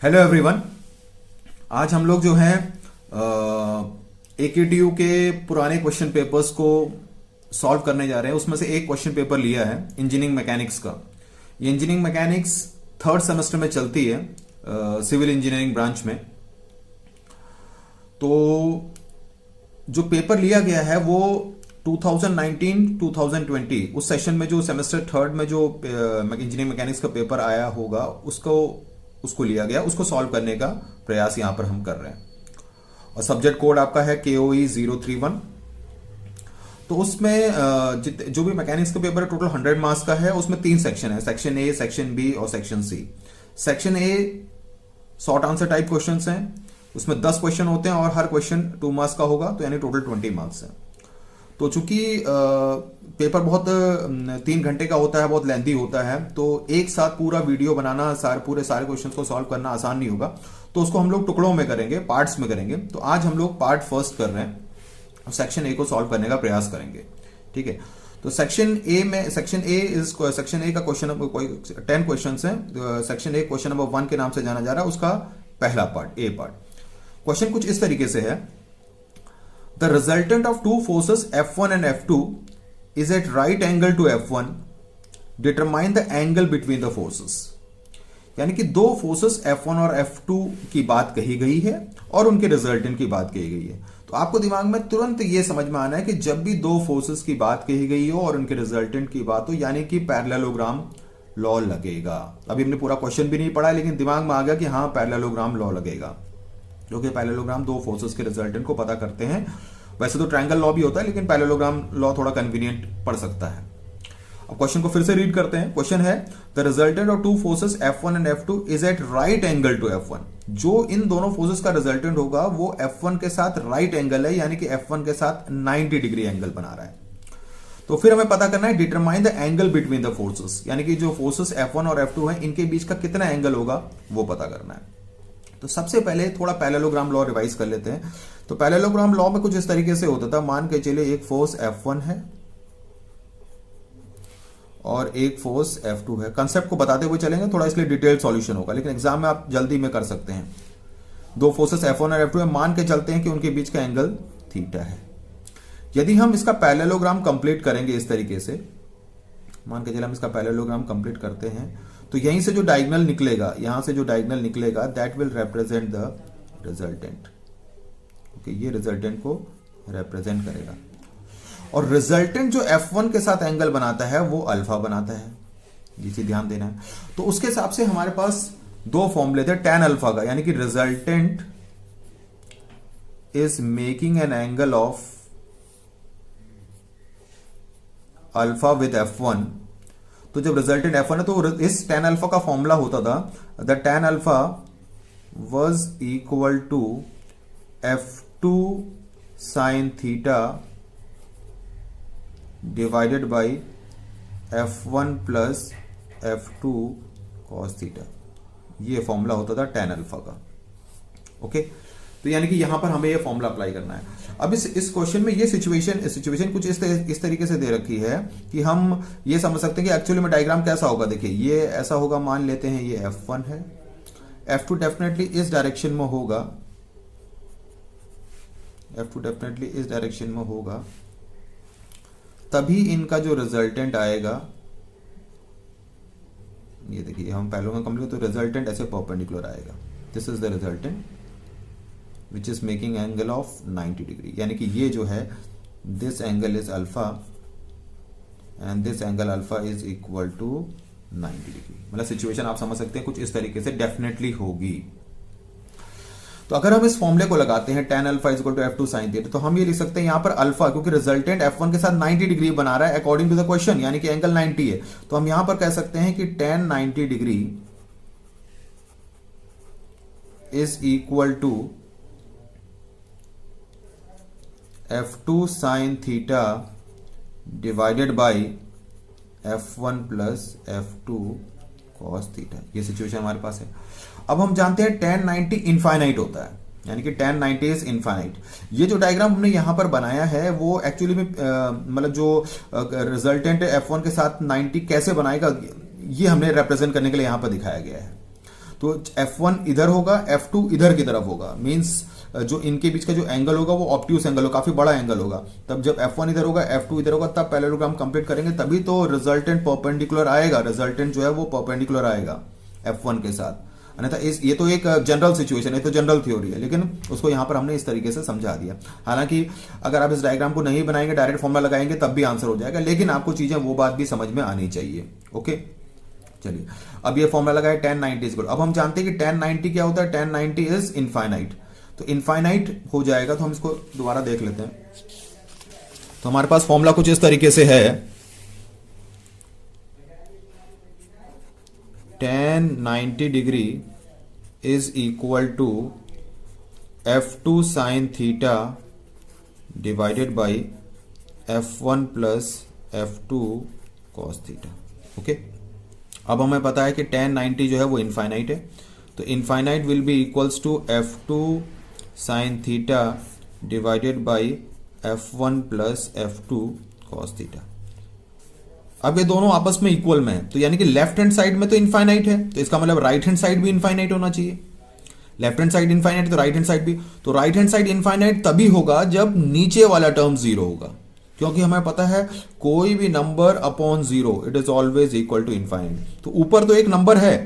Hello everyone. आज हम लोग जो है AKTU के पुराने क्वेश्चन पेपर्स को सॉल्व करने जा रहे हैं। उसमें से एक क्वेश्चन पेपर लिया है इंजीनियरिंग मैकेनिक्स का। ये इंजीनियरिंग मैकेनिक्स थर्ड सेमेस्टर में चलती है सिविल इंजीनियरिंग ब्रांच में। तो जो पेपर लिया गया है वो 2019-2020 उस सेशन में जो सेमेस्टर थर्ड में जो इंजीनियरिंग मैकेनिक्स का पेपर आया होगा उसको लिया गया, उसको सॉल्व करने का प्रयास यहां पर हम कर रहे हैं। और सब्जेक्ट कोड आपका है KOE 031। तो उसमें जो भी मैकेनिक्स का पेपर है टोटल 100 मार्क्स का है। उसमें 3 सेक्शन है, सेक्शन ए, सेक्शन बी और section C. Section A short answer type questions हैं, उसमें 10 क्वेश्चन होते हैं और हर क्वेश्चन 2 मार्क्स का होगा, तो यानी टोटल 20 मार्क्स है। तो चूंकि पेपर बहुत 3 घंटे का होता है, बहुत लेंथी होता है, तो एक साथ पूरा वीडियो बनाना, सारे क्वेश्चंस को सॉल्व करना आसान नहीं होगा। तो उसको हम लोग टुकड़ों में करेंगे, पार्ट्स में करेंगे। तो आज हम लोग पार्ट फर्स्ट कर रहे हैं, सेक्शन ए को सॉल्व करने का प्रयास करेंगे। ठीक है, तो सेक्शन ए का क्वेश्चन 10 क्वेश्चन है। सेक्शन ए क्वेश्चन नंबर 1 के नाम से जाना जा रहा है, उसका पहला पार्ट, ए पार्ट। क्वेश्चन कुछ इस तरीके से है, The resultant of two forces F1 and F2 is at right angle to F1. Determine the angle between the forces. यानी कि दो फोर्सेस F1 और F2 की बात कही गई है और उनके रिजल्टेंट की बात कही गई है। तो आपको दिमाग में तुरंत ये समझ में आना है कि जब भी दो फोर्सेस की बात कही गई हो और उनके रिजल्टेंट की बात हो, यानी कि पैरेललोग्राम लॉ लगेगा। अभी हमने पूरा क्वेश्चन भी नहीं पढ़ा, लेकिन दिमाग में आ गया कि हाँ पैरेललोग्राम लॉ लगेगा, क्योंकि पैरेललोग्राम दो फोर्सेस के रिजल्टेंट को पता करते हैं। वैसे तो ट्रायंगल लॉ भी होता है, लेकिन पैरेललोग्राम लॉ थोड़ा कन्वीनियंट पड़ सकता है। अब क्वेश्चन को फिर से रीड करते हैं। क्वेश्चन है, the resultant of two forces F1 and F2 is at right angle to F1। जो इन दोनों फोर्सेस का रिजल्टेंट होगा वो F1 के साथ राइट एंगल है, यानी कि F1 के साथ 90 डिग्री एंगल बना रहा है। तो फिर हमें पता करना है determine the angle between the forces, यानी कि जो फोर्सेस F1 और F2 है इनके बीच का कितना एंगल होगा वो पता करना है। तो सबसे पहले थोड़ा पैरेललोग्राम लॉ रिवाइज कर लेते हैं। तो पैरेललोग्राम लॉ में कुछ इस तरीके से होता था, मान के चलिए एक फोर्स F1 है और एक फोर्स F2 है। कंसेप्ट को बताते हुए चलेंगे, थोड़ा इसलिए डिटेल सॉल्यूशन होगा, लेकिन एग्जाम में आप जल्दी में कर सकते हैं। दो फोर्सेस F1 और F2 है, मान के चलते हैं कि उनके बीच का एंगल थीटा है। यदि हम इसका पैरेललोग्राम कंप्लीट करेंगे इस तरीके से, मान के चलिए हम इसका पैरेललोग्राम कंप्लीट करते हैं, तो यहीं से जो डायगोनल निकलेगा, यहां से जो डायगोनल निकलेगा, that will represent the resultant. Okay, ये रिजल्टेंट को रिप्रेजेंट करेगा। और रिजल्टेंट जो F1 के साथ एंगल बनाता है वो अल्फा बनाता है, जिसे ध्यान देना है। तो उसके हिसाब से हमारे पास दो फॉर्मूले थे tan अल्फा का, यानी कि resultant is making an angle of alpha with F1। तो जब रिजल्टेंट F1 है तो इस tan अल्फा का फॉर्मूला होता था, the tan alpha was equal to F2 sin theta divided by F1 plus F2 cos theta. ये फॉर्मूला होता था tan अल्फा का। ओके, तो यानी कि यहां पर हमें ये फॉर्मूला अप्लाई करना है। अब इस क्वेश्चन में ये सिचुएशन कुछ इस तरीके से दे रखी है कि हम ये समझ सकते हैं कि एक्चुअली में डायग्राम कैसा होगा। देखिए ये ऐसा होगा, मान लेते हैं ये F1 है, F2 डेफिनेटली इस डायरेक्शन में होगा, F2 डेफिनेटली इस डायरेक्शन में होगा, तभी इनका जो रिजल्टेंट आएगा, ये देखिए हम पहले में कंप्लीट, तो रिजल्टेंट ऐसे परपेंडिकुलर आएगा। This is the resultant which is making angle of 90 degree, यानी कि ये जो है this angle is alpha and this angle alpha is equal to 90 degree. मतलब सिचुएशन आप समझ सकते हैं कुछ इस तरीके से डेफिनेटली होगी। तो अगर हम इस फॉर्मूले को लगाते हैं tan alpha is equal to F2 sin theta, तो हम ये लिख सकते हैं यहां पर अल्फा, क्योंकि रिजल्टेंट F1 के साथ 90 डिग्री बना रहा है अकॉर्डिंग टू द क्वेश्चन, यानी कि एंगल 90 है। तो हम यहां पर कह सकते हैं कि tan 90 degree is equal to F2 sin theta divided by F1 plus F2 cos theta. ये सिचुएशन हमारे पास है। अब हम जानते हैं tan 90 इनफाइनाइट होता है, यानी कि tan 90 इज इनफाइनाइट। ये जो डायग्राम हमने यहां पर बनाया है वो एक्चुअली में मतलब जो रिजल्टेंट F1 के साथ 90 कैसे बनाएगा ये हमने रिप्रेजेंट करने के लिए यहां पर दिखाया गया है। तो F1 इधर होगा, F2 इधर की तरफ होगा, मींस जो इनके बीच का जो एंगल होगा वो ऑब्ट्यूस एंगल होगा, काफी बड़ा एंगल होगा। तब जब F1 इधर होगा, F2 इधर होगा, तब पैरेललोग्राम कंप्लीट करेंगे, तभी तो रिजल्टेंट परपेंडिकुलर आएगा, रिजल्टेंट जो है वो परपेंडिकुलर आएगा F1 के साथ। अन्यथा ये तो एक जनरल सिचुएशन है, तो जनरल थ्योरी है, लेकिन उसको यहां पर हमने इस तरीके से समझा दिया। हालांकि अगर आप इस डायग्राम को नहीं बनाएंगे, डायरेक्ट फॉर्मूला लगाएंगे, तब भी आंसर हो जाएगा, लेकिन आपको चीजें वो बात भी समझ में आनी चाहिए। ओके, चलिए अब ये फॉर्मूला लगा है tan 90 अब हम जानते हैं कि tan 90 क्या होता है, tan 90 इज इनफाइनाइट। तो इनफाइनाइट हो जाएगा, तो हम इसको दोबारा देख लेते हैं। तो हमारे पास फॉर्मूला कुछ इस तरीके से है, tan 90 degree is equal to F2 sine theta divided by F1 plus F2 cos theta. Okay, अब हमें पता है कि tan 90 जो है वो इनफाइनाइट है, तो infinite will be equals to F2 sine theta divided by F1 plus F2 cos theta. अब ये दोनों आपस में इक्वल में है, तो यानी कि लेफ्ट हैंड साइड में तो इनफाइनाइट है, तो इसका मतलब राइट हैंड साइड भी इनफाइनाइट होना चाहिए। लेफ्ट हैंड साइड इनफाइनाइट, तो राइट हैंड साइड भी, तो राइट हैंड साइड इनफाइनाइट तभी होगा जब नीचे वाला टर्म जीरो होगा, क्योंकि हमें पता है कोई भी number upon zero it is always equal to infinite. तो ऊपर तो एक नंबर है,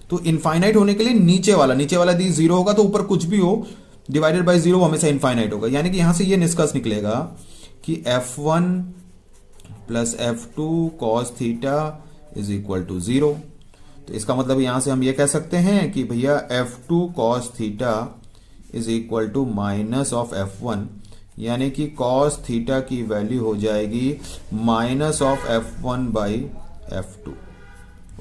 तो इनफाइनाइट होने के लिए नीचे वाला यदि जीरो होगा तो ऊपर कुछ भी हो डिवाइडेड बाय जीरो हमेशा इनफाइनाइट होगा। यानी कि यहां से ये निष्कर्ष निकलेगा कि F1 plus F2 cos theta is equal to zero. तो इसका मतलब यहां से हम ये कह सकते हैं कि भैया F2 cos theta is equal to minus of F1, यानी कि कॉस थीटा की वैल्यू हो जाएगी minus of F1 by F2।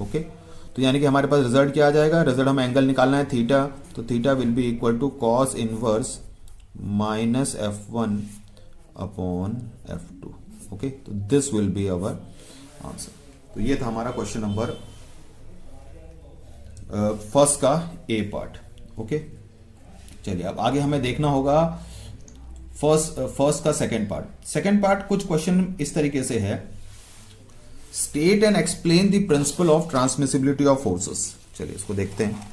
Okay, तो यानी कि हमारे पास रिजल्ट क्या आ जाएगा, रिजल्ट हमें एंगल निकालना है थीटा, तो theta will be equal to cos inverse minus F1 upon F2। Okay, तो this will be our answer. तो ये था हमारा क्वेश्चन नंबर फर्स्ट का ए पार्ट। ओके, चलिए अब आगे हमें देखना होगा फर्स्ट का सेकंड पार्ट। सेकंड पार्ट कुछ क्वेश्चन इस तरीके से है, state and explain the principle of transmissibility of forces. चलिए इसको देखते हैं।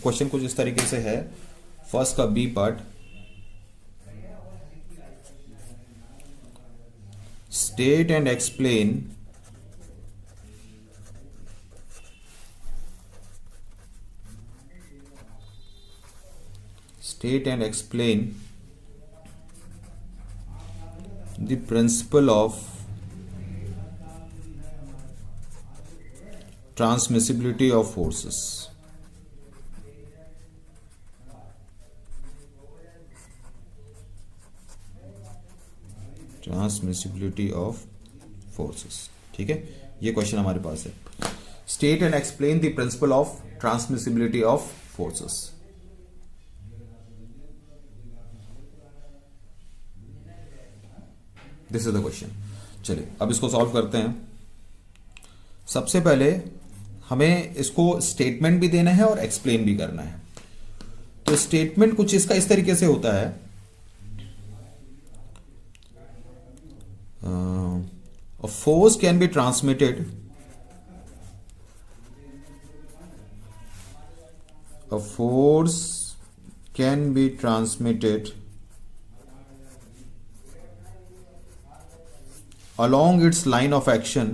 क्वेश्चन कुछ इस तरीके से है, फर्स्ट का B part, state and explain the principle of transmissibility of forces। Transmissibility of forces, ठीक है, ये क्वेश्चन हमारे पास है। State and explain the principle of transmissibility of forces. This is the question. चलिए अब इसको सॉल्व करते हैं। सबसे पहले हमें इसको स्टेटमेंट भी देना है और एक्सप्लेन भी करना है। तो स्टेटमेंट कुछ इसका इस तरीके से होता है, a force can be transmitted along its line of action.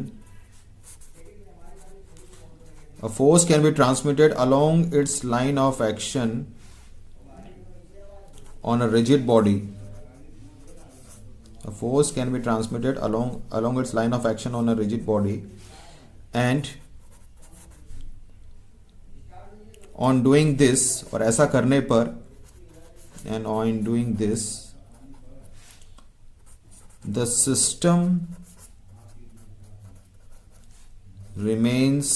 A force can be transmitted along its line of action on a rigid body. A force can be transmitted along its line of action on a rigid body, and on doing this, और ऐसा करने पर, and on doing this, the system remains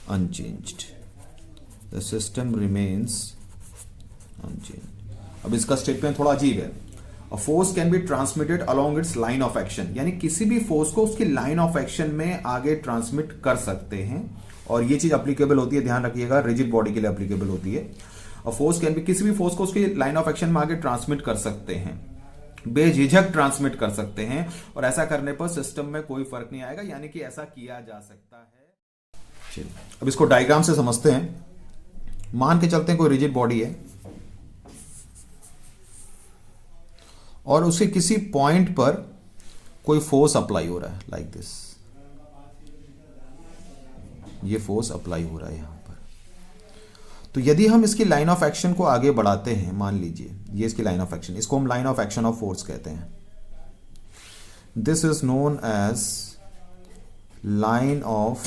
unchanged. The system remains unchanged. अब इसका statement थोड़ा अजीब है। A force can be transmitted along its line of action, यानी किसी भी फोर्स को उसकी लाइन ऑफ एक्शन में आगे ट्रांसमिट कर सकते हैं, और ये चीज अप्लीकेबल होती है, ध्यान रखिएगा, रिजिड बॉडी के लिए अप्लीकेबल होती है। A force can be, किसी भी फोर्स को उसकी लाइन ऑफ एक्शन में आगे ट्रांसमिट कर सकते हैं, बेझिझक ट्रांसमिट कर सकते हैं, और ऐसा करने पर सिस्टम में कोई फर्क नहीं आएगा, यानी कि ऐसा किया जा सकता है। चलिए अब इसको डायग्राम से समझते हैं। मान के चलते हैं कोई रिजिड बॉडी है और उसे किसी पॉइंट पर कोई फोर्स अप्लाई हो रहा है, लाइक दिस। ये फोर्स अप्लाई हो रहा है यहां पर। तो यदि हम इसकी लाइन ऑफ एक्शन को आगे बढ़ाते हैं, मान लीजिए ये इसकी लाइन ऑफ एक्शन, इसको हम line of action of force कहते हैं। This is known as line of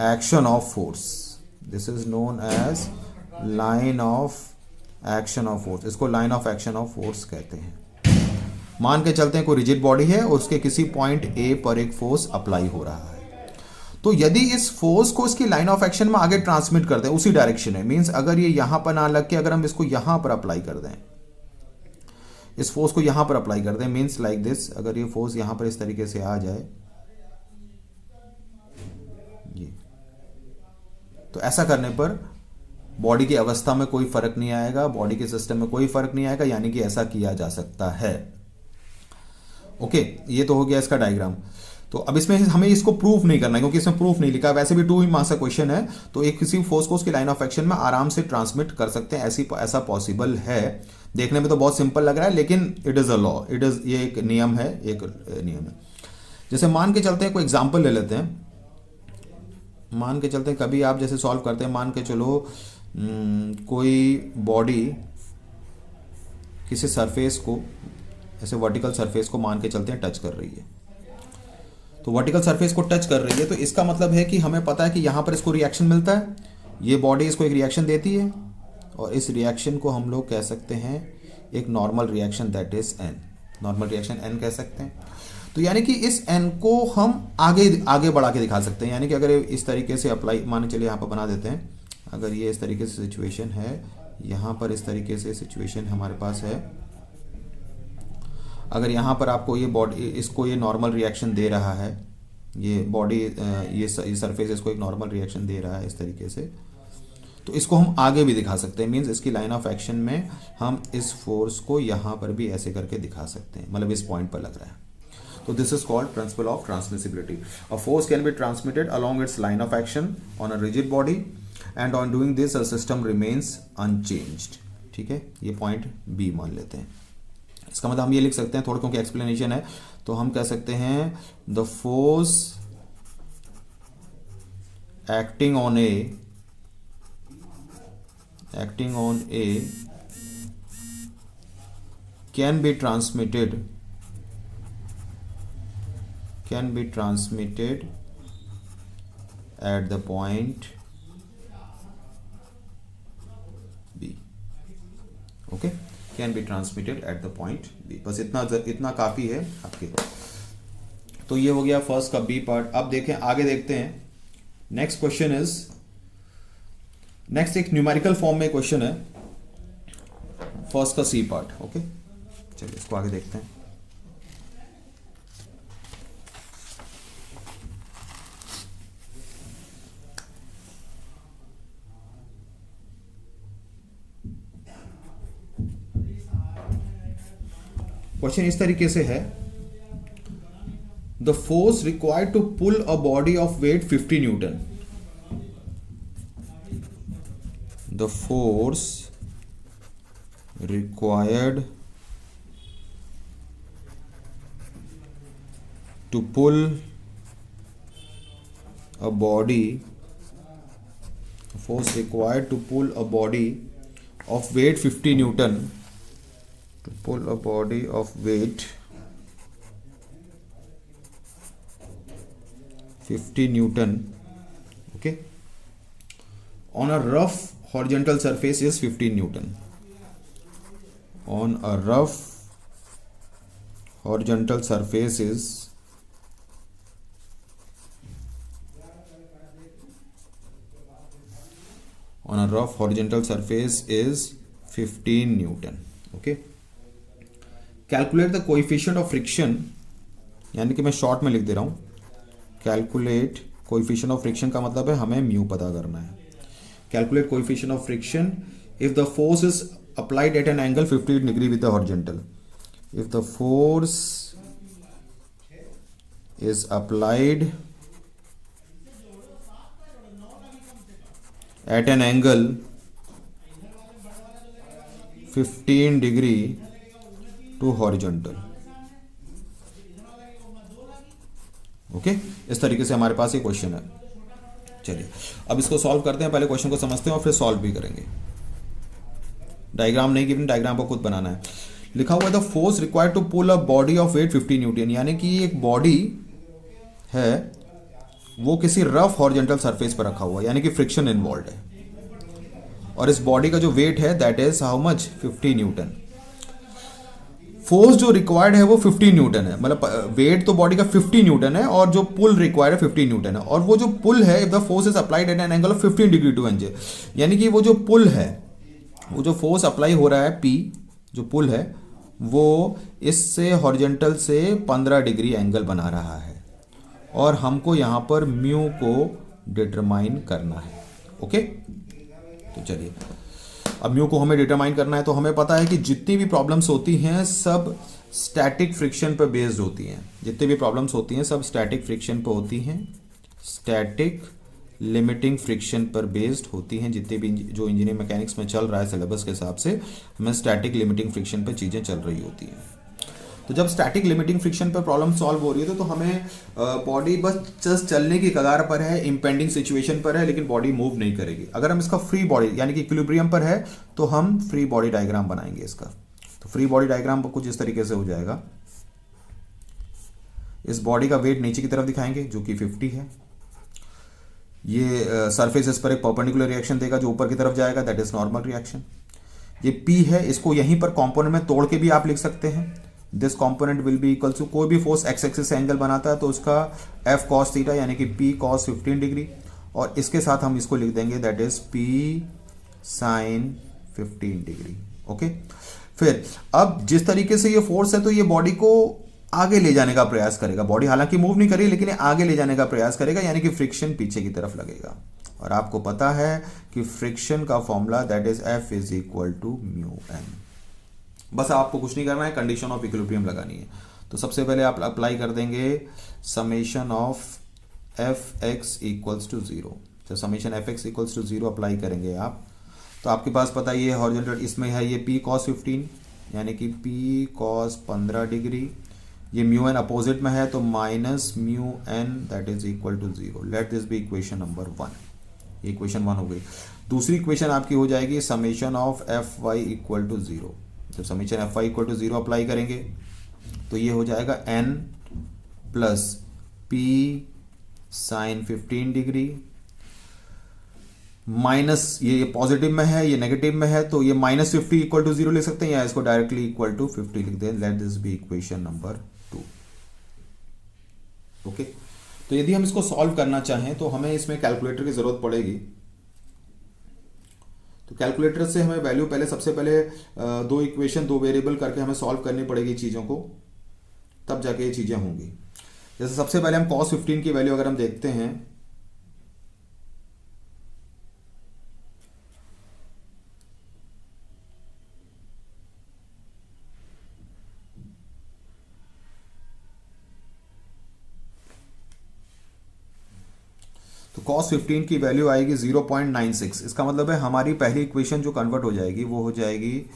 action of force. This is known as line of action of force. इसको line of action of force कहते हैं। मान के चलते हैं कोई रिजिड बॉडी है और उसके किसी पॉइंट ए पर एक फोर्स अप्लाई हो रहा है। तो यदि इस फोर्स को इसकी लाइन ऑफ एक्शन में आगे ट्रांसमिट कर दें उसी डायरेक्शन में, मींस अगर ये यहां पर ना लग के अगर हम इसको यहां पर अप्लाई कर दें, इस फोर्स को यहां पर अप्लाई कर दें, मींस लाइक दिस, अगर ये फोर्स यहां पर इस तरीके से आ जाए, ये, तो ऐसा करने पर बॉडी की अवस्था में कोई फर्क नहीं आएगा, बॉडी के सिस्टम में कोई फर्क नहीं आएगा, यानी कि ऐसा किया जा सकता है। ओके, ये तो हो गया इसका डायग्राम। तो अब इसमें हमें इसको प्रूफ नहीं करना है क्योंकि इसमें प्रूफ नहीं लिखा, वैसे भी 2 मार्क्स का क्वेश्चन है। तो एक किसी फोर्स को उसकी लाइन ऑफ एक्शन में आराम से ट्रांसमिट कर सकते हैं, ऐसा पॉसिबल है। देखने में तो बहुत सिंपल लग रहा है लेकिन इट इज अ लॉ, ये एक नियम है, एक नियम है। जैसे मान के चलते हैं, कोई एग्जाम्पल ले लेते हैं। मान के चलते हैं कभी आप जैसे सॉल्व करते हैं, मान के चलो कोई बॉडी किसी सरफेस को, ऐसे वर्टिकल सरफेस को मान के चलते हैं टच कर रही है। तो वर्टिकल सरफेस को टच कर रही है तो इसका मतलब है कि हमें पता है कि यहां पर इसको रिएक्शन मिलता है, ये बॉडी इसको एक रिएक्शन देती है और इस रिएक्शन को हम लोग कह सकते हैं एक normal reaction, that is N. Normal reaction N कह सकते हैं। तो यानी कि इस एन को हम आगे बढ़ा के दिखा सकते हैं। यानी कि अगर इस तरीके से अप्लाई, मान चलिए यहाँ पर बना देते हैं, अगर ये इस तरीके से सिचुएशन है, यहाँ पर इस तरीके से सिचुएशन हमारे पास है, अगर यहाँ पर आपको ये बॉडी, इसको ये नॉर्मल रिएक्शन दे रहा है, ये बॉडी, ये सरफेस इसको एक नॉर्मल रिएक्शन दे रहा है इस तरीके से, तो इसको हम आगे भी दिखा सकते हैं। मींस इसकी लाइन ऑफ एक्शन में हम इस फोर्स को यहाँ पर भी ऐसे करके दिखा सकते हैं, मतलब इस पॉइंट पर लग रहा है। तो this is called principal of transmissibility. A force can be transmitted along it's line of action on a rigid body and on doing this a system remains unchanged. ठीक है, ये पॉइंट बी मान लेते हैं। इसका मतलब हम ये लिख सकते हैं, थोड़ा क्योंकि एक्सप्लेनेशन है, तो हम कह सकते हैं the force acting on A can be transmitted at the point B. Okay, can be transmitted at the point B. बस इतना काफी है आपके। तो ये हो गया फर्स्ट का बी पार्ट। अब देखें, आगे देखते हैं। नेक्स्ट क्वेश्चन इज, नेक्स्ट एक न्यूमेरिकल फॉर्म में क्वेश्चन है, फर्स्ट का सी पार्ट। ओके, चलिए इसको आगे देखते हैं। क्वेश्चन इस तरीके से है, the force required to pull a body of weight 50 newton. The force required to pull a body, force required to pull a body of weight 50 Newton, to pull a body of weight 50 Newton, okay, on a rough horizontal surface is 15 Newton. On a rough horizontal surface is on a rough horizontal surface is 15 Newton. Okay, calculate the coefficient of friction, यानी कि मैं short में लिख दे रहा हूं, calculate coefficient of friction का मतलब है हमें म्यू पता करना है। Calculate coefficient of friction if the force is applied at an angle 50 degree with the horizontal. If the force is applied at an angle 15 degree to horizontal. Okay, इस तरीके से हमारे पास ये क्वेश्चन है। चलिए अब इसको सॉल्व करते हैं। पहले क्वेश्चन को समझते हैं और फिर सॉल्व भी करेंगे। डायग्राम नहीं गिवन, डायग्राम को खुद बनाना है। लिखा हुआ है the force required to pull a body of weight 50 newton, यानी कि एक बॉडी है वो किसी रफ हॉरिजॉन्टल सरफेस पर रखा हुआ है, यानी कि फ्रिक्शन इन्वॉल्व है, और इस बॉडी का जो वेट है that is how much 50 Newton. Force जो रिक्वायर्ड है वो 50 न्यूटन है, मतलब वेट तो बॉडी का 50 न्यूटन है और जो पुल रिक्वायर्ड है 50 न्यूटन है। और वो जो पुल है if the force is applied at an angle of 15 degree to N J, यानी कि वो जो पुल है, वो जो फोर्स अप्लाई हो रहा है पी, जो पुल है वो इससे हॉरिजॉन्टल से 15 डिग्री एंगल बना रहा है, और हमको यहां पर म्यू को डिटरमाइन करना है। ओके, तो चलिए अब म्यू को हमें डिटरमाइन करना है। तो हमें पता है कि जितनी भी प्रॉब्लम्स होती हैं सब स्टैटिक फ्रिक्शन पर बेस्ड होती हैं। जितनी भी प्रॉब्लम्स होती हैं सब स्टैटिक फ्रिक्शन पर होती हैं, स्टैटिक लिमिटिंग फ्रिक्शन पर बेस्ड होती हैं। जितने भी जो इंजीनियरिंग मैकेनिक्स में चल रहा है सिलेबस के हिसाब से, हमें स्टैटिक लिमिटिंग फ्रिक्शन पर चीज़ें चल रही होती हैं। तो जब स्टैटिक लिमिटिंग फ्रिक्शन पर प्रॉब्लम सॉल्व हो रही है तो हमें बॉडी बस जस्ट चलने की कगार पर है, इंपेंडिंग सिचुएशन पर है, लेकिन बॉडी मूव नहीं करेगी। अगर हम इसका फ्री बॉडी यानी कि इक्विलिब्रियम पर है तो हम फ्री बॉडी डायग्राम बनाएंगे इसका। तो फ्री बॉडी डायग्राम कुछ इस तरीके से हो जाएगा। इस बॉडी का वेट नीचे की तरफ दिखाएंगे जो कि 50 है। ये सरफेस इस पर एक परपेंडिकुलर रिएक्शन देगा जो ऊपर की तरफ जाएगा, दैट इज नॉर्मल रिएक्शन। ये P है, इसको यहीं पर कॉम्पोनेंट में तोड़ के भी आप लिख सकते हैं। This component will be equal to, कोई भी फोर्स एक्स एक्सिस से एंगल बनाता है तो उसका F cos थीटा यानी कि P cos 15 डिग्री, और इसके साथ हम इसको लिख देंगे that is P sin 15 degree. Okay, फिर अब जिस तरीके से ये फोर्स है तो ये बॉडी को आगे ले जाने का प्रयास करेगा। बॉडी हालांकि मूव नहीं करेगी लेकिन आगे ले जाने का प्रयास करेगा, यानी कि फ्रिक्शन पीछे की तरफ लगेगा। और आपको पता है कि फ्रिक्शन का formula that is F is equal to mu N. बस आपको कुछ नहीं करना है, कंडीशन ऑफ इक्विलिब्रियम लगानी है। तो सबसे पहले आप अप्लाई कर देंगे summation of F X equals to 0। जब summation F X equals to 0 apply करेंगे आप, तो आपके पास पता ये हॉरिजॉन्टल इसमें है ये P cos 15 यानी कि P cos 15 डिग्री, ये म्यू एन अपोजिट में है तो minus mu N that is equal to 0। Let this be equation number 1। ये इक्वेशन 1 हो गई। दूसरी इक्वेशन आपकी हो जाएगी summation of F Y equal to 0। जब summation F Y equal to 0 apply करेंगे तो ये हो जाएगा n plus P sine 15 degree minus, ये पॉजिटिव में है ये नेगेटिव में है तो ये माइनस 50 इक्वल टू 0 लिख सकते हैं, या इसको डायरेक्टली इक्वल टू 50 लिख दें। Let this be equation number 2। Okay, तो यदि हम इसको सॉल्व करना चाहें तो हमें इसमें कैलकुलेटर की जरूरत पड़ेगी। तो कैलकुलेटर से हमें वैल्यू पहले सबसे पहले दो इक्वेशन दो वेरिएबल करके हमें सॉल्व करनी पड़ेगी चीज़ों को, तब जाके ये चीज़ें होंगी। जैसे सबसे पहले हम cos 15 की वैल्यू अगर हम देखते हैं तो cos 15 की वैल्यू आएगी 0.96। इसका मतलब है हमारी पहली इक्वेशन जो कन्वर्ट हो जाएगी वो हो जाएगी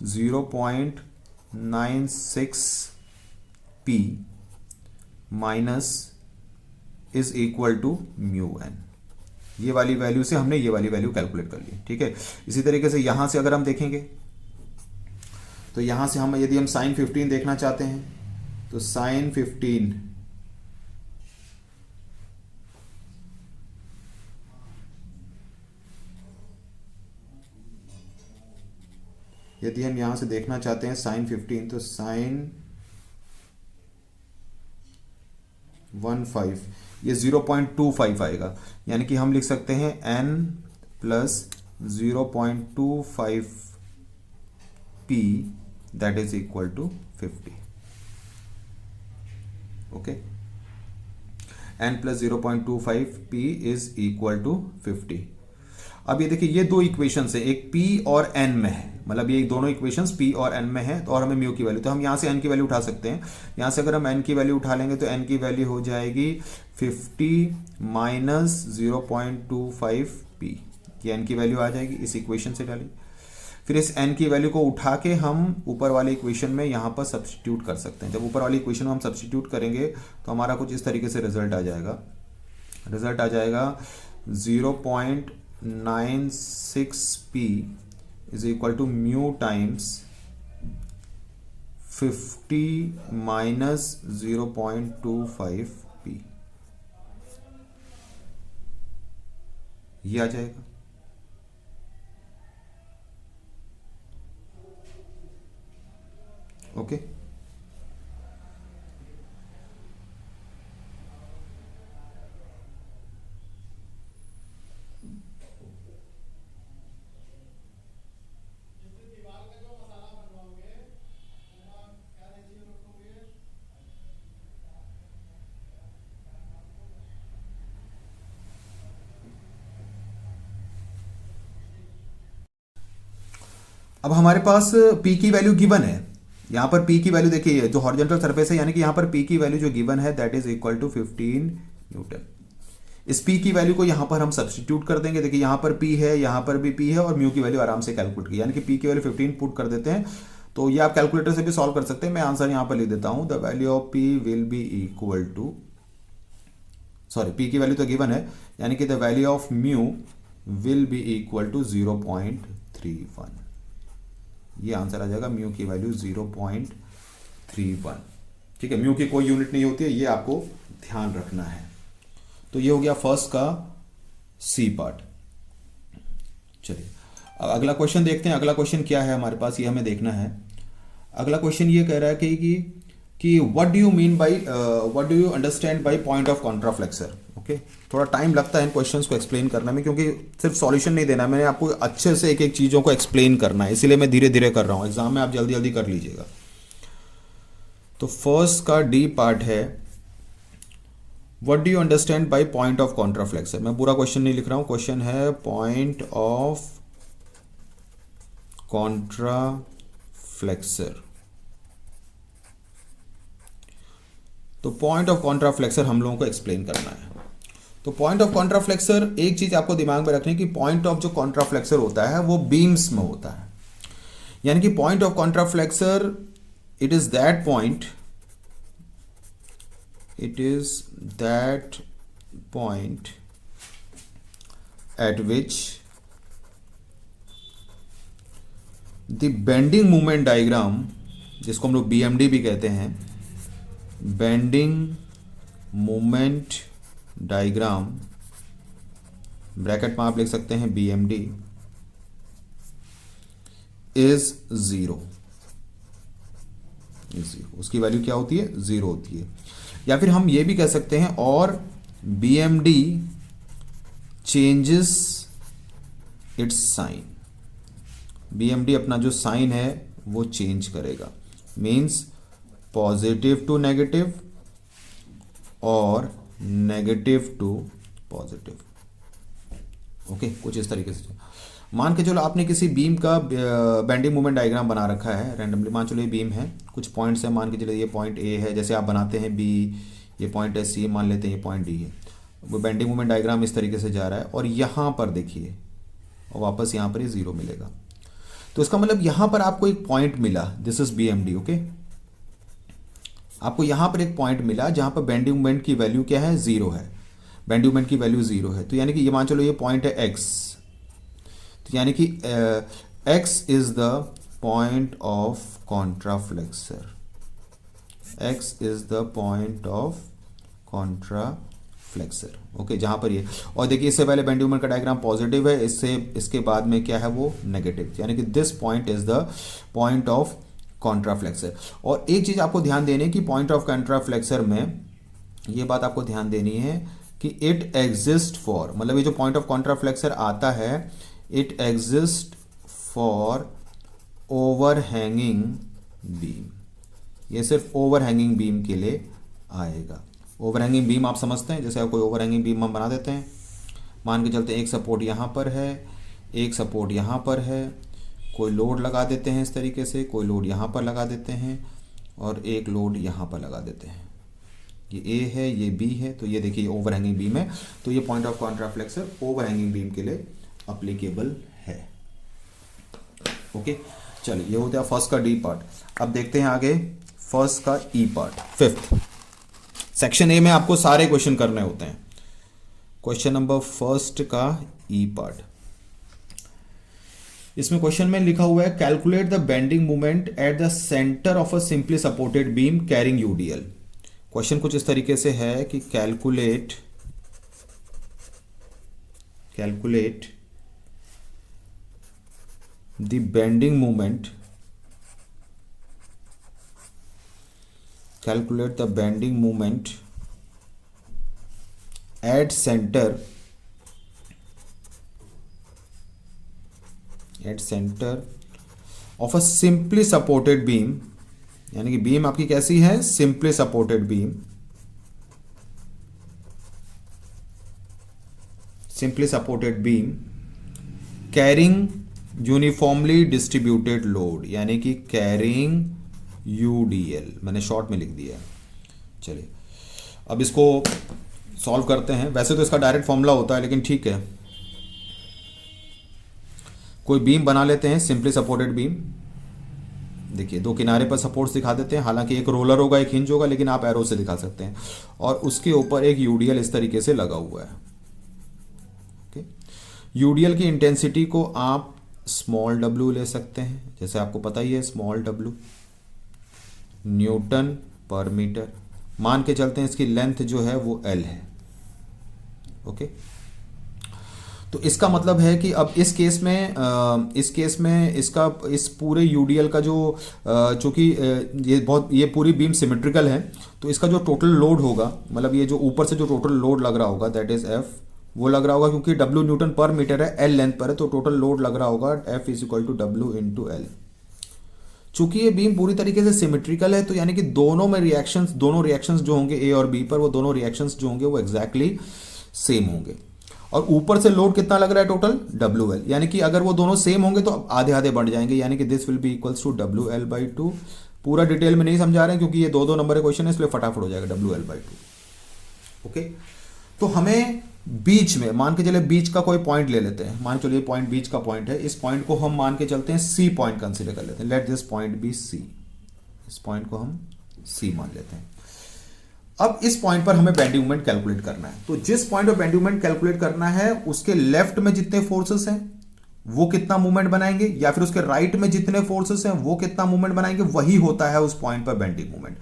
0.96 p minus is equal to mu N. ये वाली वैल्यू से हमने ये वाली वैल्यू कैलकुलेट कर ली। ठीक है, इसी तरीके से यहां से अगर हम देखेंगे तो यहां से हम यदि हम साइन 15 देखना चाहते हैं तो साइन 15 यदि हम यहां से देखना चाहते हैं साइन 15 तो साइन 15 ये 0.25 आएगा, यानी कि हम लिख सकते हैं n plus 0.25 p that is equal to 50। Okay, n plus 0.25 p is equal to 50। अब ये देखिए ये दो इक्वेशंस है, एक p और n में है, मतलब ये दोनों इक्वेशंस p और n में है तो और हमें म्यू की वैल्यू, तो हम यहां से n की वैल्यू उठा सकते हैं। यहां से अगर हम n की वैल्यू उठा लेंगे तो n की वैल्यू हो जाएगी 50 माइनस 0.25 p ये n की वैल्यू आ जाएगी, इस इक्वेशन से डाली। फिर इस n की वैल्यू को उठा के हम ऊपर वाले इक्वेशन में यहाँ पर सब्स्टिट्यूट कर सकते हैं। जब ऊपर वाली इक्वेशन में हम सब्स्टिट्यूट करेंगे तो हमारा कुछ इस तरीके से रिजल्ट आ जाएगा। 0.96p is equal to mu times 50 minus 0.25p, ये आ जाएगा। ओके अब हमारे पास p की वैल्यू गिवन है। यहाँ पर p की वैल्यू देखिए, जो हॉरिजॉन्टल सरफेस है, यानी कि यहाँ पर p की वैल्यू जो गिवन है that is equal to 15 newton. इस p की वैल्यू को यहाँ पर हम सब्स्टिट्यूट कर देंगे। देखिए यहाँ पर p है, यहाँ पर भी p है, और म्यू की वैल्यू आराम से कैलकुलेट की, यानी कि p की वैल्यू 15 पुट कर देते हैं। तो ये आप कैलकुलेटर से भी सॉल्व कर सकते हैं। मैं आंसर यहाँ पर लिख देता हूँ, the value of p will be equal to, sorry p की वैल्यू तो गिवन है, यानी कि the value of mu will be equal to 0.31। ये आंसर आ जाएगा, म्यू की वैल्यू 0.31। ठीक है, म्यू की कोई यूनिट नहीं होती है, ये आपको ध्यान रखना है। तो ये हो गया फर्स्ट का सी पार्ट। चलिए अगला क्वेश्चन देखते हैं। अगला क्वेश्चन क्या है हमारे पास, ये हमें देखना है। अगला क्वेश्चन ये कह रहा है कि what do you mean by, what do you understand by point of contraflexure. Okay, थोड़ा टाइम लगता है इन क्वेश्चंस को एक्सप्लेन करने में, क्योंकि सिर्फ सॉल्यूशन नहीं देना है, मैंने आपको अच्छे से एक एक चीज़ों को एक्सप्लेन करना है, इसीलिए मैं धीरे धीरे कर रहा हूँ। एग्जाम में आप जल्दी जल्दी कर लीजिएगा। तो फर्स्ट का डी पार्ट है, what do you understand by point of contraflexure. मैं पूरा क्वेश्चन नहीं लिख रहा हूँ, क्वेश्चन है पॉइंट ऑफ कॉन्ट्राफ्लेक्सर। तो पॉइंट ऑफ कॉन्ट्राफ्लेक्सर हम लोगों को एक्सप्लेन करना है। तो पॉइंट ऑफ कॉन्ट्राफ्लेक्सर, एक चीज आपको दिमाग में रखनी है कि पॉइंट ऑफ जो कॉन्ट्राफ्लेक्सर होता है वो बीम्स में होता है, यानी कि point of contraflexure it is that point, it is that point at which the bending moment diagram, जिसको हम लोग BMD भी कहते हैं, bending moment diagram, ब्रैकेट में आप लिख सकते हैं BMD is zero, उसकी वैल्यू क्या होती है, 0 होती है। या फिर हम ये भी कह सकते हैं, और BMD changes its sign, BMD अपना जो साइन है वो चेंज करेगा, मीन्स पॉजिटिव टू नेगेटिव और नेगेटिव टू पॉजिटिव। ओके, कुछ इस तरीके से। मान के चलो आपने किसी बीम का बेंडिंग मोमेंट डायग्राम बना रखा है रैंडमली। मान चलो ये बीम है, कुछ पॉइंट्स हैं, मान के चलो ये पॉइंट ए है, जैसे आप बनाते हैं बी, ये पॉइंट है सी, मान लेते हैं ये पॉइंट डी है। वो बेंडिंग मोमेंट डायग्राम इस तरीके से जा रहा है, और यहाँ पर देखिए, और वापस यहाँ पर ये 0 मिलेगा। तो इसका मतलब यहाँ पर आपको एक पॉइंट मिला, दिस इज BMD। ओके, आपको यहाँ पर एक पॉइंट मिला जहाँ पर बेंडिंग मोमेंट की वैल्यू क्या है, 0 है, बेंडिंग मोमेंट की वैल्यू 0 है। तो यानी कि ये मान चलो ये पॉइंट है x, तो यानी कि x is the point of contraflexure, x is the point of contraflexure. Okay, जहां पर ये, और देखिए इससे पहले बेंडिंग मोमेंट का डायग्राम पॉजिटिव है, इससे इसके बाद में क्या है वो नेगेटिव, यानी कि this point is the point of contraflexure. और एक चीज आपको ध्यान देनी है कि पॉइंट ऑफ कॉन्ट्राफ्लेक्सर में ये बात आपको ध्यान देनी है कि इट एग्जिस्ट फॉर, मतलब ये जो पॉइंट ऑफ कॉन्ट्राफ्लेक्सर आता है, it exist for overhanging beam. ये सिर्फ ओवरहैंगिंग बीम के लिए आएगा। ओवरहैंगिंग बीम आप समझते हैं, जैसे आप कोई ओवरहैंगिंग बीम हम बना देते हैं, मान के चलते हैं एक सपोर्ट यहाँ पर है, एक सपोर्ट यहाँ पर है, कोई लोड लगा देते हैं इस तरीके से, कोई लोड यहाँ पर लगा देते हैं, और एक लोड यहाँ पर लगा देते हैं। ये ए है, ये बी है, तो ये देखिए ओवरहैंगिंग बीम है। तो ये पॉइंट ऑफ कॉन्ट्राफ्लेक्सर ओवरहैंगिंग बीम के लिए अप्लीकेबल है। ओके, चलिए ये हो गया फर्स्ट का डी पार्ट। अब देखते हैं आगे फर्स्ट का ई पार्ट। फिफ्थ सेक्शन ए में आपको सारे क्वेश्चन करने होते हैं। क्वेश्चन नंबर फर्स्ट का ई पार्ट, इसमें क्वेश्चन में लिखा हुआ है calculate the bending moment at the centre of a simply supported beam carrying UDL. Question कुछ इस तरीके से है कि calculate the bending moment, calculate the bending moment at center of a simply supported beam, यानी कि बीम आपकी कैसी है, simply supported beam, carrying uniformly distributed load, यानी कि carrying UDL मैंने शॉर्ट में लिख दिया है। चलिए अब इसको सॉल्व करते हैं। वैसे तो इसका डायरेक्ट फॉर्मूला होता है, लेकिन ठीक है, कोई बीम बना लेते हैं, सिंपली सपोर्टेड बीम। देखिए दो किनारे पर सपोर्ट्स दिखा देते हैं, हालांकि एक रोलर होगा एक हिंज होगा, लेकिन आप एरो से दिखा सकते हैं, और उसके ऊपर एक यूडीएल इस तरीके से लगा हुआ है। ओके, यूडीएल की इंटेंसिटी को आप स्मॉल डब्ल्यू ले सकते हैं, जैसे आपको पता ही है small W Newton per metre. मान के चलते हैं इसकी लेंथ जो है वो L है। ओके, तो इसका मतलब है कि अब इस केस में इसका इस पूरे यूडीएल का जो चूंकि ये पूरी बीम सिमेट्रिकल है, तो इसका जो टोटल लोड होगा, मतलब ये जो ऊपर से जो टोटल लोड लग रहा होगा दैट इज F, वो लग रहा होगा क्योंकि W न्यूटन पर मीटर है, L लेंथ पर है, तो टोटल लोड लग रहा होगा F is equal to W into L। चूंकि ये बीम पूरी तरीके से सिमेट्रिकल है, तो यानी कि दोनों रिएक्शंस जो होंगे ए और बी पर, वो दोनों रिएक्शंस जो होंगे वो एग्जैक्टली सेम होंगे। और ऊपर से लोड कितना लग रहा है टोटल, WL, यानी कि अगर वो दोनों सेम होंगे तो आधे आधे बढ़ जाएंगे, यानी कि this will be equals to WL/2। पूरा डिटेल में नहीं समझा रहे हैं क्योंकि ये दो नंबर का क्वेश्चन है, इसलिए फटाफट हो जाएगा WL/2। ओके, तो हमें बीच में मान के चले बीच का कोई पॉइंट ले लेते हैं, मान चलिए पॉइंट बीच का पॉइंट है, इस पॉइंट को हम मान के चलते हैं C पॉइंट कंसीडर कर लेते हैं। Let this point be C, इस पॉइंट को हम C मान लेते हैं। अब इस पॉइंट पर हमें बेंडिंग मोमेंट कैलकुलेट करना है, तो जिस पॉइंट पर बेंडिंग मोमेंट कैलकुलेट करना है उसके लेफ्ट में जितने फोर्सेस हैं वो कितना मूवमेंट बनाएंगे, या फिर उसके राइट में जितने फोर्सेस हैं वो कितना मूवमेंट बनाएंगे, वही होता है उस पॉइंट पर बेंडिंग मोमेंट।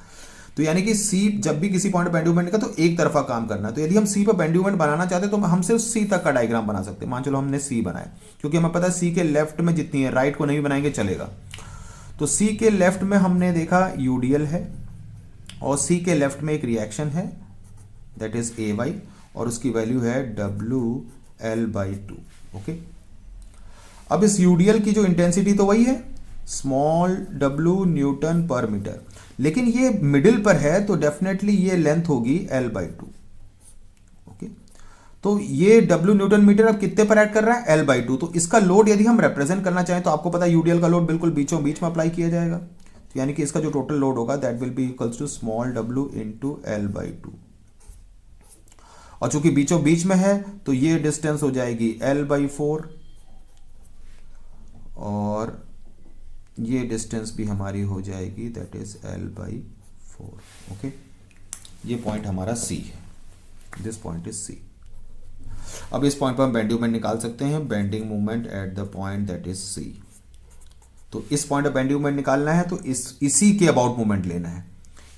तो यानी कि C, जब भी किसी पॉइंट पर बेंडिंग मोमेंट का तो एक तरफा काम करना है। तो यदि हम C पर बेंडिंग मोमेंट बनाना चाहते हैं तो हम सिर्फ C तक का डायग्राम बना सकते हैं। मान चलो हमने C बनाया, क्योंकि हमें पता है C के लेफ्ट में जितनी है, राइट को नहीं बनाएंगे चलेगा। तो C के लेफ्ट में हमने देखा यूडीएल है, और C के लेफ्ट में एक रिएक्शन है दैट इज AY, और उसकी वैल्यू है WL/2। ओके, अब इस यूडीएल की जो इंटेंसिटी तो वही है small W newton per metre, लेकिन ये मिडिल पर है तो डेफिनेटली ये लेंथ होगी L/2। ओके, तो ये W न्यूटन मीटर अब कितने पर ऐड कर रहा है, L/2। तो इसका लोड यदि हम रिप्रेजेंट करना चाहें तो आपको पता है यूडीएल का लोड बिल्कुल बीचों बीच में अप्लाई किया जाएगा, तो यानी कि इसका जो टोटल लोड होगा that will be equals to small W into L/2। और चूंकि बीचों बीच में है तो ये डिस्टेंस हो जाएगी L/4, और ये डिस्टेंस भी हमारी हो जाएगी दैट इज L/4। ओके, ये पॉइंट हमारा C है, दिस पॉइंट इज C। अब इस पॉइंट पर हम बेंडिंग मोमेंट निकाल सकते हैं, bending moment at the point that is C। तो इस पॉइंट पर बेंडिंग मोमेंट निकालना है तो इसी के अबाउट मूवमेंट लेना है,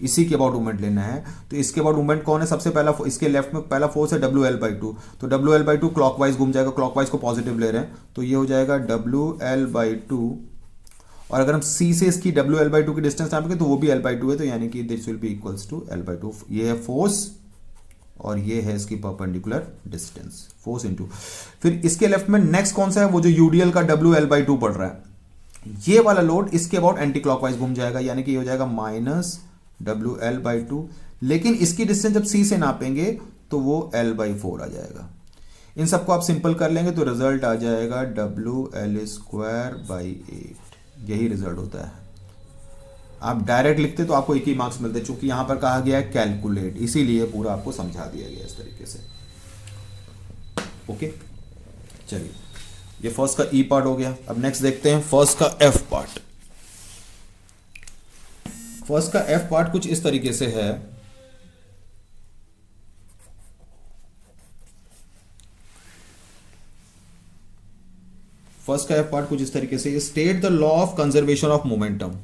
इसी के अबाउट मूवमेंट लेना है। तो इसके अबाउट मूवमेंट कौन है, सबसे पहला इसके लेफ्ट में पहला फोर्स है WL/2, तो WL/2 क्लॉकवाइज घूम जाएगा, क्लॉकवाइज को पॉजिटिव ले रहे हैं तो ये हो जाएगा WL/2, और अगर हम C से इसकी WL/2 की डिस्टेंस नापेंगे तो वो भी L/2 है, तो यानी कि this will be equals to L/2। ये है फोर्स और ये है इसकी परपेंडिकुलर डिस्टेंस, फोर्स इनटू, फिर इसके लेफ्ट में नेक्स्ट कौन सा है, वो जो यूडीएल का WL/2 पड़ रहा है, ये वाला लोड इसके अबाउट एंटी क्लॉकवाइज घूम जाएगा, यानी कि ये हो जाएगा माइनस WL/2, लेकिन इसकी डिस्टेंस जब C से नापेंगे तो वो L/4 आ जाएगा। इन सबको आप सिंपल कर लेंगे तो रिजल्ट आ जाएगा WL²/8, यही रिजल्ट होता है। आप डायरेक्ट लिखते तो आपको एक ही मार्क्स मिलते, चूंकि यहां पर कहा गया है कैलकुलेट, इसीलिए पूरा आपको समझा दिया गया इस तरीके से। ओके, चलिए ये फर्स्ट का ई पार्ट हो गया। अब नेक्स्ट देखते हैं फर्स्ट का एफ पार्ट। फर्स्ट का एफ पार्ट कुछ इस तरीके से है। फर्स्ट का एफ पार्ट कुछ इस तरीके से, state the law of conservation of momentum.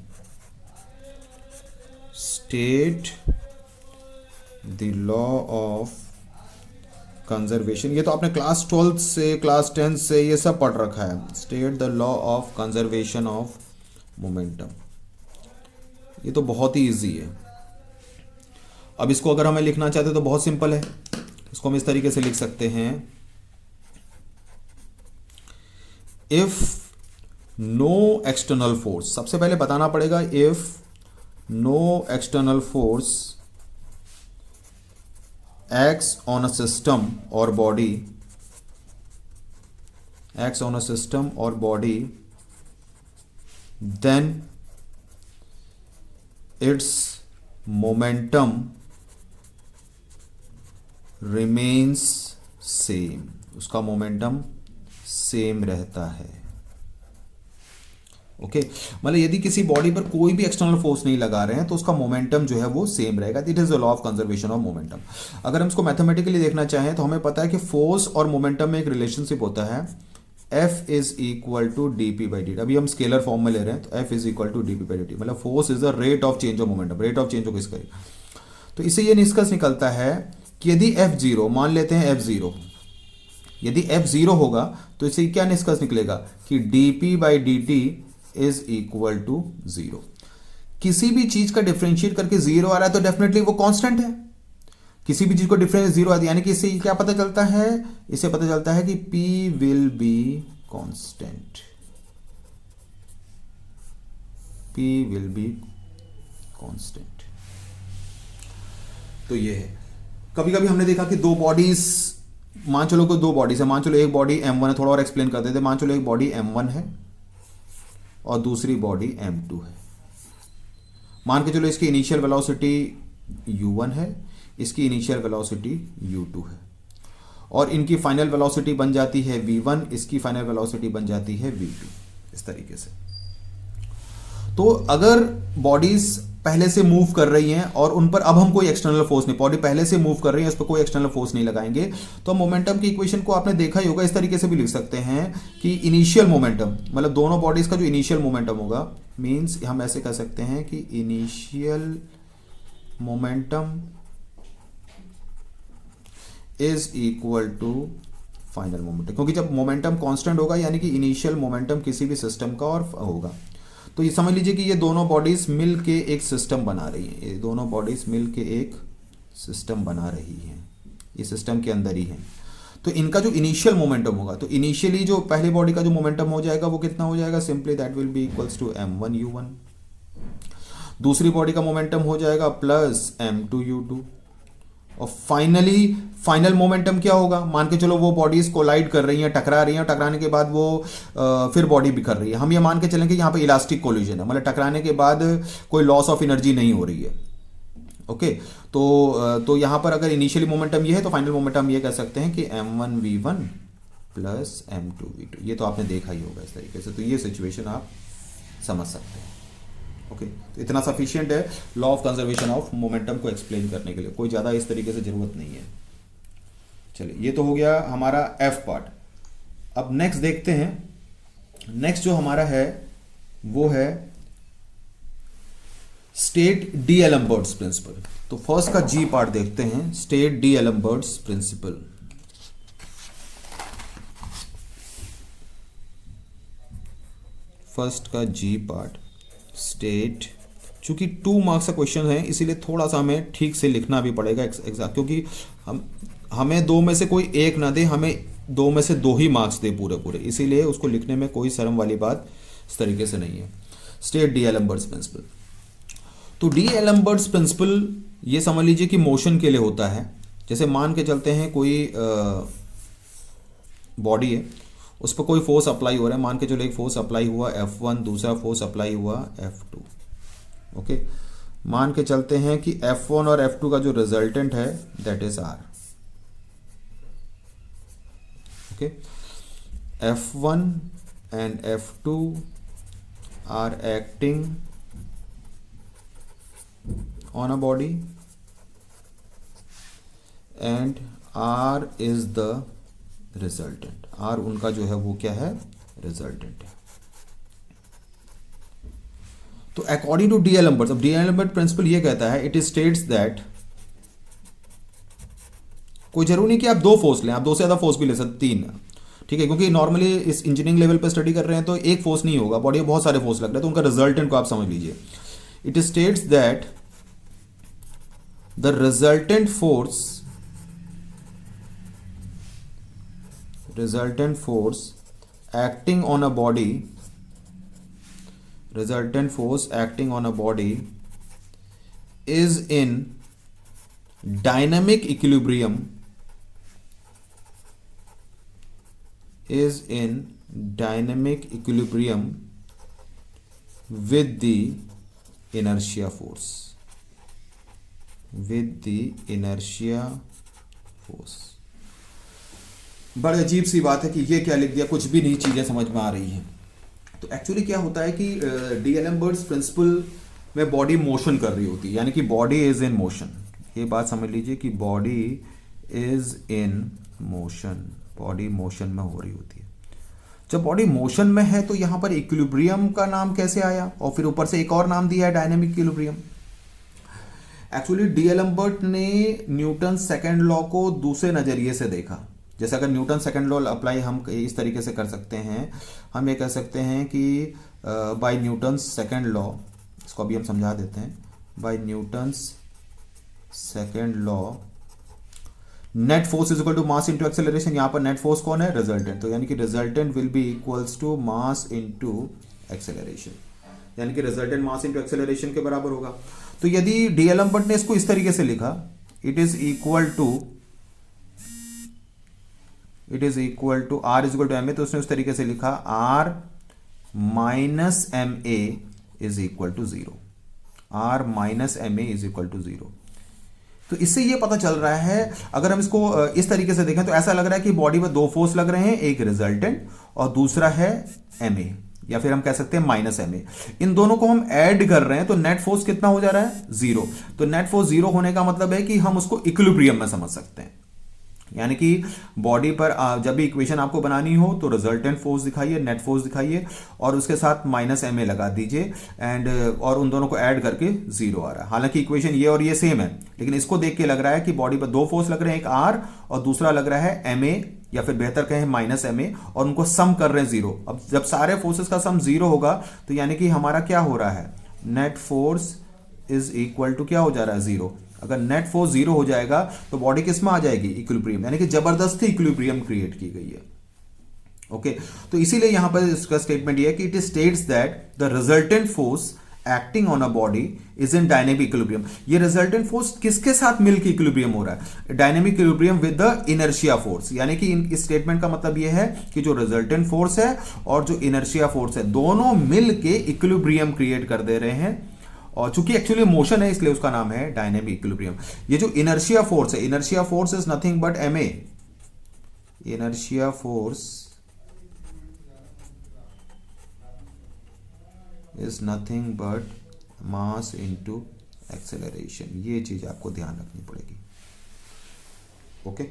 State the law of conservation, ये तो आपने क्लास 12 से क्लास 10 से ये सब पढ़ रखा है। State the law of conservation of momentum, ये तो बहुत ही इजी है। अब इसको अगर हमें लिखना चाहते तो बहुत सिंपल है, इसको हम इस तरीके से लिख सकते हैं, इफ नो एक्सटर्नल फोर्स, सबसे पहले बताना पड़ेगा if no external force acts on a system or body, acts on a system or body, then its momentum remains same, उसका मोमेंटम सेम रहता है। ओके मतलब यदि किसी बॉडी पर कोई भी एक्सटर्नल फोर्स नहीं लगा रहे हैं तो उसका मोमेंटम जो है वो सेम रहेगा। It is the law of conservation of momentum. अगर हम इसको मैथमेटिकली देखना चाहें तो हमें पता है कि फोर्स और मोमेंटम में एक रिलेशनशिप होता है, F is equal to dp by dt। अभी हम स्केलर फॉर्म में ले रहे हैं तो F is equal to dp by dt, मतलब force is the rate of change of momentum, rate of change of इसका। तो इससे ये निष्कर्ष निकलता है कि यदि F0, मान लेते हैं F0, यदि F0 होगा तो इससे क्या निष्कर्ष निकलेगा कि dp by dt is equal to 0। किसी भी चीज का डिफरेंशिएट करके 0 आ रहा है तो डेफिनेटली वो कांस्टेंट है। किसी भी चीज को डिफरेंस 0 आती है, यानी कि इससे क्या पता चलता है, इससे पता चलता है कि P will be constant, P will be constant. तो ये है। कभी कभी हमने देखा कि दो बॉडीज, मान चलो कोई दो बॉडीज है, मान चलो एक बॉडी m1 है, थोड़ा और एक्सप्लेन कर देते, मान चलो एक बॉडी m1 है और दूसरी बॉडी m2 है। मान के चलो इसकी इनिशियल वेलोसिटी u1 है, इसकी इनिशियल वेलोसिटी u2 है, और इनकी फाइनल वेलोसिटी बन जाती है v1, इसकी फाइनल वेलोसिटी बन जाती है v2, इस तरीके से। तो अगर बॉडीज पहले से मूव कर रही हैं और उन पर अब हम कोई एक्सटर्नल फोर्स नहीं, बॉडी पहले से मूव कर रही है, उस पर कोई एक्सटर्नल फोर्स नहीं लगाएंगे, तो मोमेंटम की इक्वेशन को आपने देखा ही होगा, इस तरीके से भी लिख सकते हैं कि इनिशियल मोमेंटम, मतलब दोनों बॉडीज का जो इनिशियल मोमेंटम होगा, मींस हम ऐसे कह सकते हैं कि initial momentum is equal to final momentum, क्योंकि जब मोमेंटम कांस्टेंट होगा यानी कि इनिशियल मोमेंटम किसी भी सिस्टम का और होगा। तो ये समझ लीजिए कि ये दोनों बॉडीज मिल के एक सिस्टम बना रही हैं, ये दोनों बॉडीज मिल के एक सिस्टम बना रही हैं, ये सिस्टम के अंदर ही है। तो इनका जो इनिशियल मोमेंटम होगा, तो इनिशियली जो पहली बॉडी का जो मोमेंटम हो जाएगा वो कितना हो जाएगा, simply that will be equals to m1 u1। दूसरी बॉडी का मोमेंटम हो जाएगा प्लस m2 u2। और फाइनली फाइनल मोमेंटम क्या होगा, मान के चलो वो बॉडीज कोलाइड कर रही हैं, टकरा रही हैं, और टकराने के बाद वो फिर बॉडी बिखर रही है। हम ये मान के चलें कि यहाँ पे इलास्टिक कोलिजन है, मतलब टकराने के बाद कोई लॉस ऑफ एनर्जी नहीं हो रही है। ओके, तो यहाँ पर अगर इनिशियली मोमेंटम ये है तो फाइनल मोमेंटम ये कह सकते हैं कि m1 v1 plus m2 v2। ये तो आपने देखा ही होगा इस तरीके से, तो ये सिचुएशन आप समझ सकते हैं। ओके, तो इतना सफिशिएंट है law of conservation of momentum को एक्सप्लेन करने के लिए, कोई ज़्यादा इस तरीके से जरूरत नहीं है। चलिए, ये तो हो गया हमारा एफ पार्ट। अब नेक्स्ट देखते हैं, नेक्स्ट जो हमारा है वो है स्टेट डी-एलम्बर्ट्स प्रिंसिपल। तो फर्स्ट का जी पार्ट देखते हैं, स्टेट डी-एलम्बर्ट्स प्रिंसिपल। फर्स्ट का जी पार्ट स्टेट, चूंकि 2 मार्क्स का क्वेश्चन है इसीलिए थोड़ा सा हमें ठीक से लिखना भी पड़ेगा एग्जैक्ट, क्योंकि हमें 2 में से कोई एक ना दे, हमें 2 में से 2 ही मार्क्स दे पूरे, इसीलिए उसको लिखने में कोई शर्म वाली बात इस तरीके से नहीं है। State D'Alembert's principle. तो डी-एलम्बर्ट्स प्रिंसिपल ये समझ लीजिए कि मोशन के लिए होता है। जैसे मान के चलते हैं कोई बॉडी है, उस पर कोई फोर्स अप्लाई हो रहा है, मान के चलो एक फोर्स अप्लाई हुआ F1, दूसरा फोर्स अप्लाई हुआ F2। ओके, मान के चलते हैं कि F1 और F2 का जो रिजल्टेंट है that is R। Okay, F1 and F2 are acting on a body and R is the resultant. R उनका जो है वो क्या है, रिजल्टेंट है. तो अकॉर्डिंग टू डी-एलेम्बर्ट, अब डी-एलेम्बर्ट प्रिंसिपल ये कहता है, इट स्टेट्स दैट, कोई जरूरी नहीं कि आप 2 फोर्स लें, आप 2 से ज़्यादा फोर्स भी ले सकते, 3, ठीक है, क्योंकि नॉर्मली इस इंजीनियरिंग लेवल पर स्टडी कर रहे हैं तो एक फोर्स नहीं होगा, बॉडी में बहुत सारे फोर्स लग रहे हैं, तो उनका रिजल्टेंट को आप समझ लीजिए. It states that the resultant force acting on a body, resultant force acting on a body is in dynamic equilibrium, with the inertia force. बड़ी अजीब सी बात है कि ये क्या लिख दिया, कुछ भी नहीं चीज़ें समझ में आ रही हैं. तो एक्चुअली क्या होता है कि डी-एलेम्बर्ट्स प्रिंसिपल में बॉडी मोशन कर रही होती है, यानी कि बॉडी इज इन मोशन. ये बात समझ लीजिए कि body is in motion, body motion में हो रही होती है. जब बॉडी मोशन में है तो यहां पर इक्विलिब्रियम का नाम कैसे आया, और फिर ऊपर से एक और नाम दिया है, डायनेमिक इक्विलिब्रियम. एक्चुअली डी-एलेम्बर्ट ने न्यूटन सेकेंड लॉ को दूसरे नजरिए से देखा. जैसे अगर न्यूटन सेकेंड लॉ अप्लाई हम इस तरीके से कर सकते हैं, हम ये कह सकते हैं कि बाय न्यूटन सेकेंड लॉ, इसको अभी हम समझा देते हैं. By Newton's second law, net force is equal to mass into acceleration. यहां पर नेट फोर्स कौन है, रिजल्टेंट. तो यानी कि resultant will be equals to mass into acceleration, यानी कि रिजल्टेंट मास इनटू एक्सेलरेशन के बराबर होगा. तो यदि डी-एलेम्बर्ट ने इसको इस तरीके से लिखा, it is equal to R is equal to ma, तो उसने उस तरीके से लिखा R minus ma is equal to 0. R minus ma is equal to 0. तो इससे ये पता चल रहा है, अगर हम इसको इस तरीके से देखें तो ऐसा लग रहा है कि बॉडी में 2 फोर्स लग रहे हैं, एक रिजल्टेंट और दूसरा है ma, या फिर हम कह सकते हैं माइनस ma. इन दोनों को हम ऐड कर रहे हैं तो नेट फोर्स कितना हो जा रहा है, 0. तो नेट फोर्स 0 होने का मतलब है कि हम उसको इक्विलिब्रियम में समझ सकते हैं. यानी कि बॉडी पर जब भी इक्वेशन आपको बनानी हो तो रिजल्टेंट फोर्स दिखाइए, नेट फोर्स दिखाइए, और उसके साथ माइनस ma लगा दीजिए, एंड और उन दोनों को ऐड करके 0 आ रहा है. हालांकि इक्वेशन ये और ये सेम है, लेकिन इसको देख के लग रहा है कि बॉडी पर 2 फोर्स लग रहे हैं, एक R और दूसरा लग रहा है ma, या फिर बेहतर कहें माइनस ma, और उनको सम कर रहे हैं 0. अब जब सारे फोर्सेस का सम 0 होगा तो यानी कि हमारा क्या हो रहा है, net force is equal to क्या हो जा रहा है, 0. अगर नेट फोर्स 0 हो जाएगा तो बॉडी किस में आ जाएगी, इक्विलिब्रियम, यानी कि जबरदस्ती इक्विलिब्रियम क्रिएट की गई है. ओके, तो इसीलिए यहां पर इसका स्टेटमेंट ये है कि it states that the resultant force acting on a body is in dynamic equilibrium. ये रिजल्टेंट फोर्स किसके साथ मिलकर इक्विलिब्रियम हो रहा है, dynamic equilibrium with the inertia force. यानी कि इस स्टेटमेंट का मतलब ये है कि जो रिजल्टेंट फोर्स है और जो इनर्शिया फोर्स है, दोनों मिलके इक्विलिब्रियम क्रिएट कर दे रहे हैं. और चूंकि एक्चुअली मोशन है इसलिए उसका नाम है डायनेमिक इक्विलिब्रियम. ये जो इनर्शिया फोर्स है, inertia force is nothing but ma. Inertia force is nothing but mass into acceleration. ये चीज आपको ध्यान रखनी पड़ेगी. ओके.